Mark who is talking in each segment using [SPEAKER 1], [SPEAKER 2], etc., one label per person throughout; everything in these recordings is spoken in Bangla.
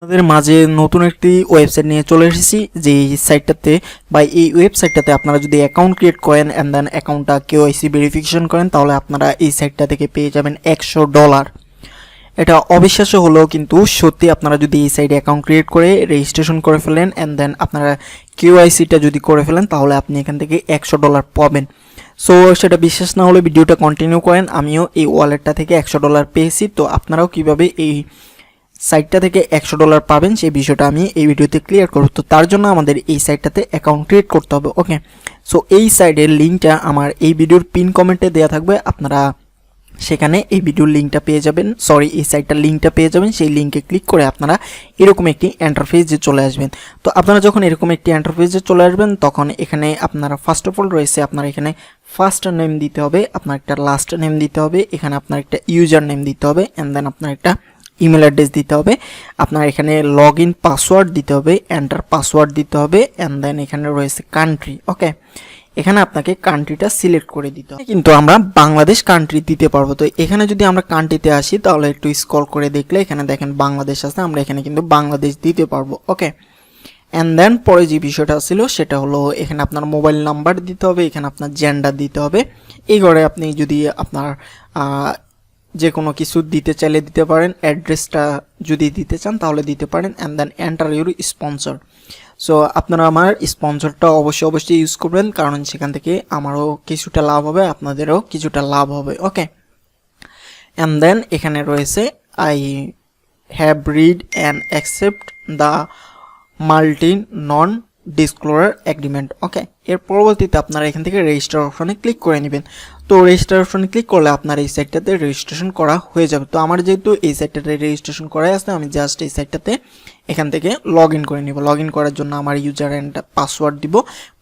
[SPEAKER 1] আপনাদের মাঝে নতুন একটি ওয়েবসাইট নিয়ে চলে এসেছি। যে সাইটটাতে বা এই ওয়েবসাইটটাতে আপনারা যদি অ্যাকাউন্ট ক্রিয়েট করেন অ্যান্ড দেন অ্যাকাউন্টটা KYC ভেরিফিকেশন করেন, তাহলে আপনারা এই সাইটটা থেকে পেয়ে যাবেন $100। এটা অবিশ্বাস্য হলেও কিন্তু সত্যি। আপনারা যদি এই সাইটে অ্যাকাউন্ট ক্রিয়েট করে রেজিস্ট্রেশন করে ফেলেন অ্যান্ড দেন আপনারা KYCটা যদি করে ফেলেন, তাহলে আপনি এখান থেকে $100 পাবেন। সো সেটা বিশ্বাস না হলে ভিডিওটা কন্টিনিউ করেন। আমিও এই ওয়ালেটটা থেকে $100 পেয়েছি। তো আপনারাও কিভাবে এই সাইটটা থেকে $100 পাবেন সেই বিষয়টা আমি এই ভিডিওতে ক্লিয়ার করব। তো তার জন্য আমাদের এই সাইটটাতে অ্যাকাউন্ট ক্রিয়েট করতে হবে। ওকে, সো এই সাইটের লিঙ্কটা আমার এই ভিডিওর পিন কমেন্টে দেওয়া থাকবে। আপনারা সেখানে এই ভিডিওর লিঙ্কটা পেয়ে যাবেন, এই সাইটটার লিঙ্কটা পেয়ে যাবেন। সেই লিঙ্কে ক্লিক করে আপনারা এরকম একটি ইন্টারফেসে চলে আসবেন। তো আপনারা যখন এরকম একটি ইন্টারফেসে চলে আসবেন, তখন এখানে আপনারা ফার্স্ট অফ অল রয়েছে আপনার এখানে ফার্স্ট নেম দিতে হবে, আপনার একটা লাস্ট নেম দিতে হবে, এখানে আপনার একটা ইউজার নেম দিতে হবে অ্যান্ড দেন আপনার একটা ইমেল অ্যাড্রেস দিতে হবে, আপনার এখানে লগ ইন পাসওয়ার্ড দিতে হবে, এন্টার পাসওয়ার্ড দিতে হবে অ্যান্ড দেন এখানে রয়েছে কান্ট্রি। ওকে, এখানে আপনাকে কান্ট্রিটা সিলেক্ট করে দিতে হবে। কিন্তু আমরা বাংলাদেশ কান্ট্রি দিতে পারবো। তো এখানে যদি আমরা কান্ট্রিতে আসি, তাহলে একটু স্ক্রল করে দেখলে এখানে দেখেন বাংলাদেশ আছে, আমরা এখানে কিন্তু বাংলাদেশ দিতে পারবো। ওকে, অ্যান্ড দেন পরে যে বিষয়টা ছিল সেটা হলো এখানে আপনার মোবাইল নাম্বার দিতে হবে, এখানে আপনার জেন্ডার দিতে হবে। এই ঘরে আপনি যদি আপনার যে কোনো কিছু দিতে চাইলে দিতে পারেন, অ্যাড্রেসটা যদি দিতে চান তাহলে দিতে পারেন and then enter your sponsor. সো আপনারা আমার স্পন্সরটা অবশ্যই ইউজ করবেন, কারণ সেখান থেকে আমারও কিছুটা লাভ হবে, আপনাদেরও কিছুটা লাভ হবে। ওকে, অ্যান্ড দেন এখানে রয়েছে I have read and accept the multi non disclosure agreement. Okay, এর পরবর্তীতে আপনারা এখান থেকে রেজিস্টার অপশনে ক্লিক করে নেবেন। তো রেজিস্টার অপশনে ক্লিক করলে আপনার এই সাইটটাতে রেজিস্ট্রেশন করা হয়ে যাবে। তো আমার যেহেতু এই সাইটটাতে রেজিস্ট্রেশন করা আছে, আমি জাস্ট এই সাইটটাতে এখান থেকে লগ ইন করে নিব। লগ ইন করার জন্য আমার ইউজার অ্যান্ড পাসওয়ার্ড দিব,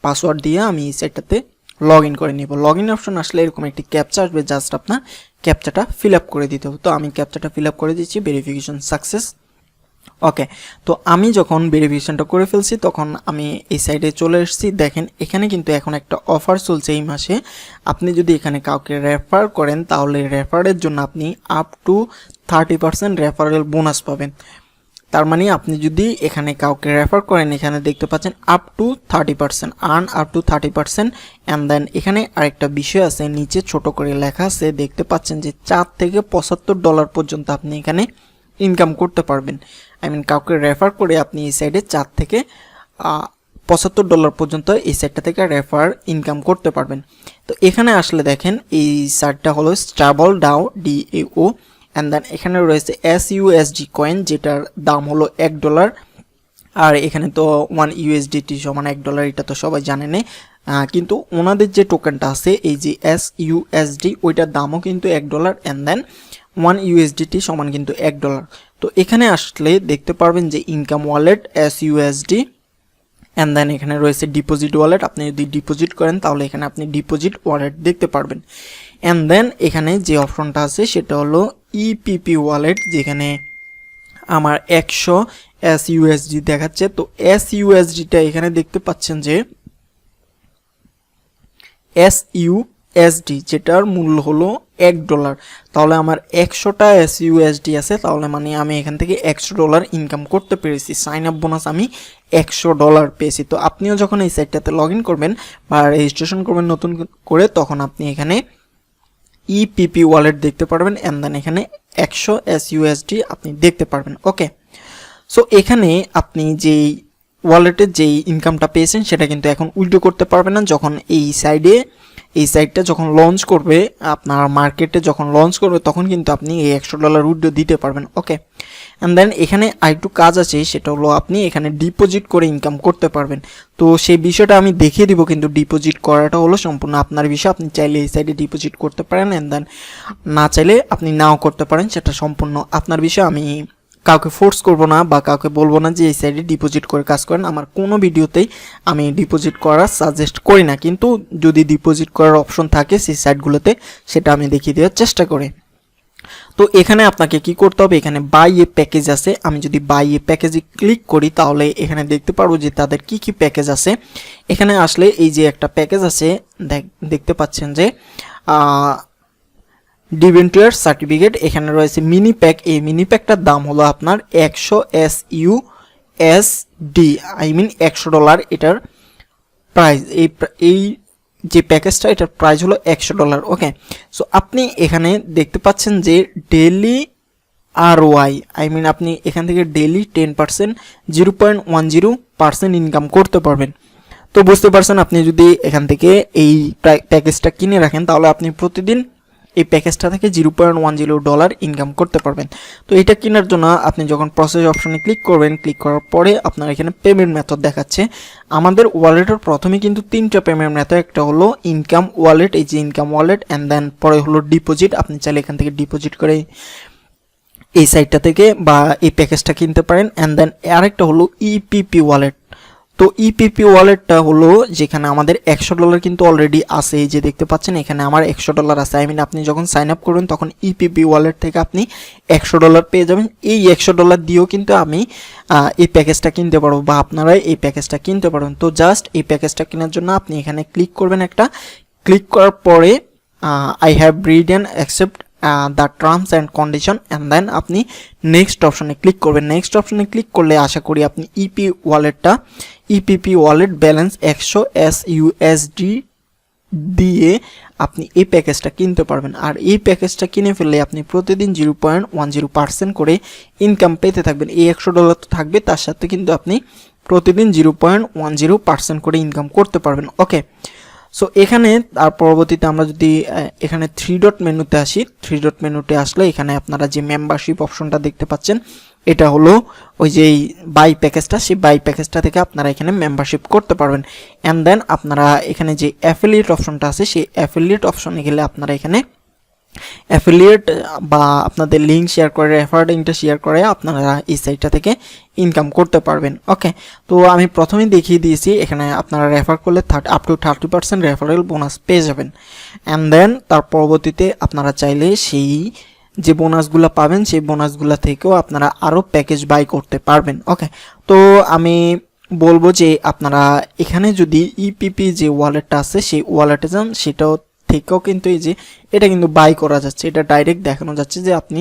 [SPEAKER 1] পাসওয়ার্ড দিয়ে আমি এই সাইটটাতে লগ ইন করে নিব। লগ ইন অপশন আসলে এরকম একটি ক্যাপচা আসবে, জাস্ট আপনার ক্যাপচাটা ফিল আপ করে দিতে হবে। তো আমি ক্যাপচাটা ফিল আপ করে দিচ্ছি, ভেরিফিকেশন সাকসেস। ওকে, তো আমি যখন ভেরিফিকেশনটা করে ফেলছি তখন আমি এই সাইডে চলে এসেছি। দেখেন এখানে কিন্তু এখন একটা অফার চলছে এই মাসে। আপনি যদি এখানে কাউকে রেফার করেন, তাহলে রেফারের জন্য আপনি আপ টু 30% রেফারেল বোনাস পাবেন। তার মানে আপনি যদি এখানে কাউকে রেফার করেন, এখানে দেখতে পাচ্ছেন up to 30%, earn up to 30%। And then এখানে আরেকটা বিষয় আছে, নিচে ছোট করে লেখা আছে, দেখতে পাচ্ছেন যে $4 থেকে $75 পর্যন্ত আপনি এখানে ইনকাম করতে পারবেন। কাউকে রেফার করে আপনি এই সাইডে $4 থেকে $75 পর্যন্ত এই সাইটটা থেকে রেফার ইনকাম করতে পারবেন। তো এখানে আসলে দেখেন এই সাইটটা হলো stable DAO DAO and then এখানে রয়েছে SUSD কয়েন, যেটার দাম হলো $1। আর এখানে তো 1 USDT সমান $1, এটা তো সবাই জানেন। কিন্তু ওনাদের যে টোকেনটা আছে এই যে SUSD, ওইটার দামও কিন্তু $1 অ্যান্ড দেন 1 USDT সমান কিন্তু $1। তো এখানে আসলে দেখতে পারবেন যে income wallet SUSD and then এখানে রয়েছে ডিপোজিট ওয়ালেট। আপনি যদি ডিপোজিট করেন তাহলে এখানে আপনি ডিপোজিট ওয়ালেট দেখতে পারবেন। অ্যান্ড দেন এখানে যে অপশনটা আছে সেটা হলো EPP ওয়ালেট, যেখানে আমার 100 SUSD দেখাচ্ছে। তো SUSDটা এখানে দেখতে পাচ্ছেন যে SUSD, যেটার মূল্য হলো $1। তাহলে আমার 100টা SUSD আছে, তাহলে মানে আমি এখান থেকে $100 ইনকাম করতে পেরেছি। সাইন আপ বোনাস আমি $100 পেয়েছি। তো আপনিও যখন এই সাইটটাতে লগ ইন করবেন বা রেজিস্ট্রেশন করবেন নতুন করে, তখন আপনি এখানে EPP ওয়ালেট দেখতে পারবেন অ্যান্ড দেন এখানে 100 SUSD আপনি দেখতে পারবেন। ওকে, সো এখানে আপনি যেই ওয়ালেটের যেই ইনকামটা পেয়েছেন সেটা কিন্তু এখন উইথড্র করতে পারবেন না। যখন এই সাইটটা যখন লঞ্চ করবে, আপনার মার্কেটে যখন লঞ্চ করবে, তখন কিন্তু আপনি এই $100 উইথড্র দিতে পারবেন। ওকে, অ্যান্ড দেন এখানে আরেকটু কাজ আছে, সেটা হলো আপনি এখানে ডিপোজিট করে ইনকাম করতে পারবেন। তো সেই বিষয়টা আমি দেখিয়ে দিব, কিন্তু ডিপোজিট করাটা হলো সম্পূর্ণ আপনার বিষয়। আপনি চাইলে এই সাইডে ডিপোজিট করতে পারেন অ্যান্ড দেন না চাইলে আপনি নাও করতে পারেন, সেটা সম্পূর্ণ আপনার বিষয়। আমি কাউকে ফোর্স করব না বা কাউকে বলবো না যে এই সাইডে ডিপোজিট করে কাজ করেন। আমার কোনো ভিডিওতেই আমি ডিপোজিট করার সাজেস্ট করি না, কিন্তু যদি ডিপোজিট করার অপশন থাকে সেই সাইটগুলোতে, সেটা আমি দেখিয়ে দেওয়ার চেষ্টা করি। তো এখানে আপনাকে কি করতে হবে, এখানে বাই এ প্যাকেজ আছে। আমি যদি বাই এ প্যাকেজে ক্লিক করি, তাহলে এখানে দেখতে পারবো যে তাদের কি কি প্যাকেজ আছে। এখানে আসলে এই যে একটা প্যাকেজ আছে, দেখতে পাচ্ছেন যে ডিবেন্টিয়ার সার্টিফিকেট, এখানে রয়েছে মিনি প্যাক। এই মিনি প্যাকটার দাম হলো আপনার 100 SUSD, আই মিন $100। এটার প্রাইস এই যে প্যাকেজটা এটার প্রাইস হলো $100। ওকে, সো আপনি এখানে দেখতে পাচ্ছেন যে ডেইলি ROI, আই মিন আপনি এখান থেকে ডেইলি 10% 0.10% ইনকাম করতে পারবেন। তো বুঝতে পারছেন, আপনি যদি এখান থেকে এই প্যাকেজটা কিনে রাখেন তাহলে আপনি প্রতিদিন এই প্যাকেজটা থেকে $0.10 ইনকাম করতে পারবেন। তো এটা কেনার জন্য আপনি যখন প্রসেস অপশনে ক্লিক করবেন, ক্লিক করার পরে আপনার এখানে পেমেন্ট মেথড দেখাচ্ছে। আমাদের ওয়ালেটের প্রথমে কিন্তু 3টা পেমেন্ট মেথড, একটা হলো ইনকাম ওয়ালেট, এই যে ইনকাম ওয়ালেট, অ্যান্ড দেন পরে হলো ডিপোজিট। আপনি চাইলে এখান থেকে ডিপোজিট করে এই সাইটটা থেকে বা এই প্যাকেজটা কিনতে পারেন। অ্যান্ড দেন আরেকটা হলো ইপিপি ওয়ালেট। তো ইপিপি ওয়ালেটটা হলো যেখানে আমাদের $100 কিন্তু অলরেডি আছে, এই যে দেখতে পাচ্ছেন এখানে আমার $100 আছে। আই মিন আপনি যখন সাইন আপ করবেন তখন ইপিপি ওয়ালেট থেকে আপনি $100 পেয়ে যাবেন। এই $100 দিয়েও কিন্তু আমি এই প্যাকেজটা কিনতে পারবো বা আপনারা এই প্যাকেজটা কিনতে পারবেন। তো জাস্ট এই প্যাকেজটা কেনার জন্য আপনি এখানে ক্লিক করবেন, একটা ক্লিক করার পরে I have read and accept the terms and condition, and then আপনি নেক্সট অপশনে ক্লিক করবেন। নেক্সট অপশনে ক্লিক করলে আশা করি আপনি ইপিপি ওয়ালেট ব্যালেন্স 100 SUSD দিয়ে আপনি এই প্যাকেজটা কিনতে পারবেন। আর এই প্যাকেজটা কিনে ফেললে আপনি প্রতিদিন 0.10% করে ইনকাম পেতে থাকবেন। এই $100 তো থাকবে, তার সাথে কিন্তু আপনি প্রতিদিন 0.10% করে ইনকাম করতে পারবেন। ওকে, সো এখানে আর পরবর্তীতে আমরা যদি এখানে 3 ডট মেনুতে আসি, 3 ডট মেনুতে আসলে এখানে আপনারা যে মেম্বারশিপ অপশনটা দেখতে পাচ্ছেন, এটা হলো ওই যে বাই প্যাকেজটা, সেই বাই প্যাকেজটা থেকে আপনারা এখানে মেম্বারশিপ করতে পারবেন। অ্যান্ড দেন আপনারা এখানে যে অ্যাফিলিয়েট অপশনটা আছে, সেই অ্যাফিলিয়েট অপশনে গেলে আপনারা এখানে অ্যাফিলিয়েট বা আপনাদের লিঙ্ক শেয়ার করে, রেফার লিঙ্কটা শেয়ার করে আপনারা এই সাইটটা থেকে ইনকাম করতে পারবেন। ওকে, তো আমি প্রথমেই দেখিয়ে দিয়েছি এখানে আপনারা রেফার করলে আপ টু 30% রেফারেল বোনাস পেয়ে যাবেন। অ্যান্ড দেন তার পরবর্তীতে আপনারা চাইলে সেই যে বোনাসগুলো পাবেন সেই বোনাসগুলো থেকেও আপনারা আরও প্যাকেজ বাই করতে পারবেন। ওকে, তো আমি বলবো যে আপনারা এখানে যদি ইপিপি যে ওয়ালেটটা আছে সেই ওয়ালেটে যান, সেটাও থেকেও কিন্তু এই যে এটা কিন্তু বাই করা যাচ্ছে, এটা ডাইরেক্ট দেখানো যাচ্ছে যে আপনি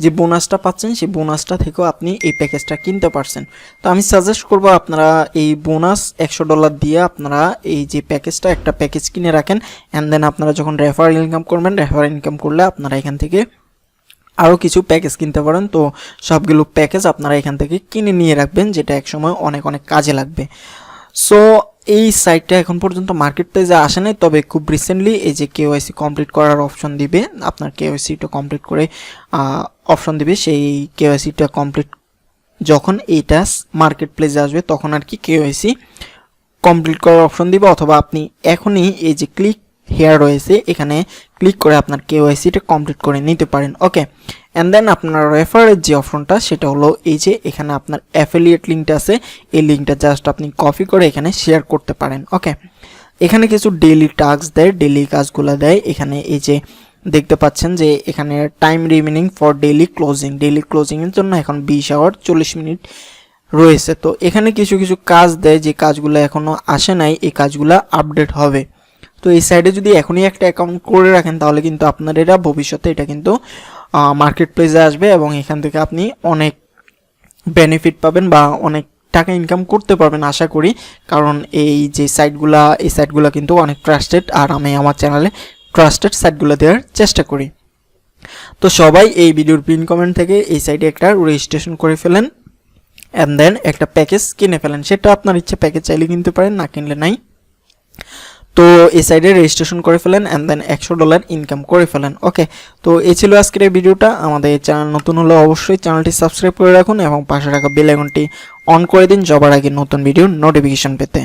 [SPEAKER 1] যে বোনাসটা পাচ্ছেন সেই বোনাসটা থেকেও আপনি এই প্যাকেজটা কিনতে পারছেন। তো আমি সাজেস্ট করবো আপনারা এই বোনাস $100 দিয়ে আপনারা এই যে প্যাকেজটা একটা প্যাকেজ কিনে রাখেন। অ্যান্ড দেন আপনারা যখন রেফার ইনকাম করবেন, রেফার ইনকাম করলে আপনারা এখান থেকে আরও কিছু প্যাকেজ কিনতে পারেন। তো সবগুলো প্যাকেজ আপনারা এখান থেকে কিনে নিয়ে রাখবেন, যেটা একসময় অনেক অনেক কাজে লাগবে। সো এই সাইটটা এখন পর্যন্ত মার্কেট প্লেসে আসে নাই, তবে খুব রিসেন্টলি এই যে KYC কমপ্লিট করার অপশন দিবে, আপনার KYCটা কমপ্লিট করে অপশন দিবে। সেই KYCটা কমপ্লিট যখন এইটা মার্কেট প্লেসে আসবে তখন আর কি KYC কমপ্লিট করার অপশন দিবে, অথবা আপনি এখনই এই যে ক্লিক হেয়ার রয়েছে এখানে ক্লিক করে আপনার KYCটা কমপ্লিট করে নিতে পারেন। ওকে, অ্যান্ড দেন আপনার রেফারের যে অপশনটা সেটা হলো এই যে এখানে আপনার অ্যাফিলিয়েট লিঙ্কটা আছে, এই লিঙ্কটা জাস্ট আপনি কপি করে এখানে শেয়ার করতে পারেন। ওকে, এখানে কিছু ডেইলি টাস্ক দেয়, ডেইলি কাজগুলো দেয়। এখানে এই যে দেখতে পাচ্ছেন যে এখানে টাইম রিমেনিং ফর ডেইলি ক্লোজিংয়ের জন্য এখন 20 আওয়ার 40 মিনিট রয়েছে। তো এখানে কিছু কিছু কাজ দেয়, যে কাজগুলো এখনও আসে নাই, এই কাজগুলো আপডেট হবে। তো এই সাইডে যদি এখনই একটা অ্যাকাউন্ট করে রাখেন তাহলে কিন্তু আপনার এটা ভবিষ্যতে এটা কিন্তু মার্কেট প্লেসে আসবে এবং এখান থেকে আপনি অনেক বেনিফিট পাবেন বা অনেক টাকা ইনকাম করতে পারবেন আশা করি। কারণ এই যে সাইটগুলো কিন্তু অনেক ট্রাস্টেড, আর আমি আমার চ্যানেলে ট্রাস্টেড সাইটগুলো দেওয়ার চেষ্টা করি। তো সবাই এই ভিডিওর পিন কমেন্ট থেকে এই সাইটে একটা রেজিস্ট্রেশন করে ফেলেন, অ্যান্ড দেন একটা প্যাকেজ কিনে ফেলেন। সেটা আপনার ইচ্ছে, প্যাকেজ চাইলে কিনতে পারেন, না কিনলে নাই। তো এই সাইডে রেজিস্ট্রেশন করে ফেলেন, অ্যান্ড দেন $100 ইনকাম করে ফেলেন। ওকে, তো এই ছিল আজকের এই ভিডিওটা। আমাদের চ্যানেল নতুন হলে অবশ্যই চ্যানেলটি সাবস্ক্রাইব করে রাখুন এবং পাশে রাখা বেল আইকনটি অন করে দিন সবার আগে নতুন ভিডিওর নোটিফিকেশন পেতে।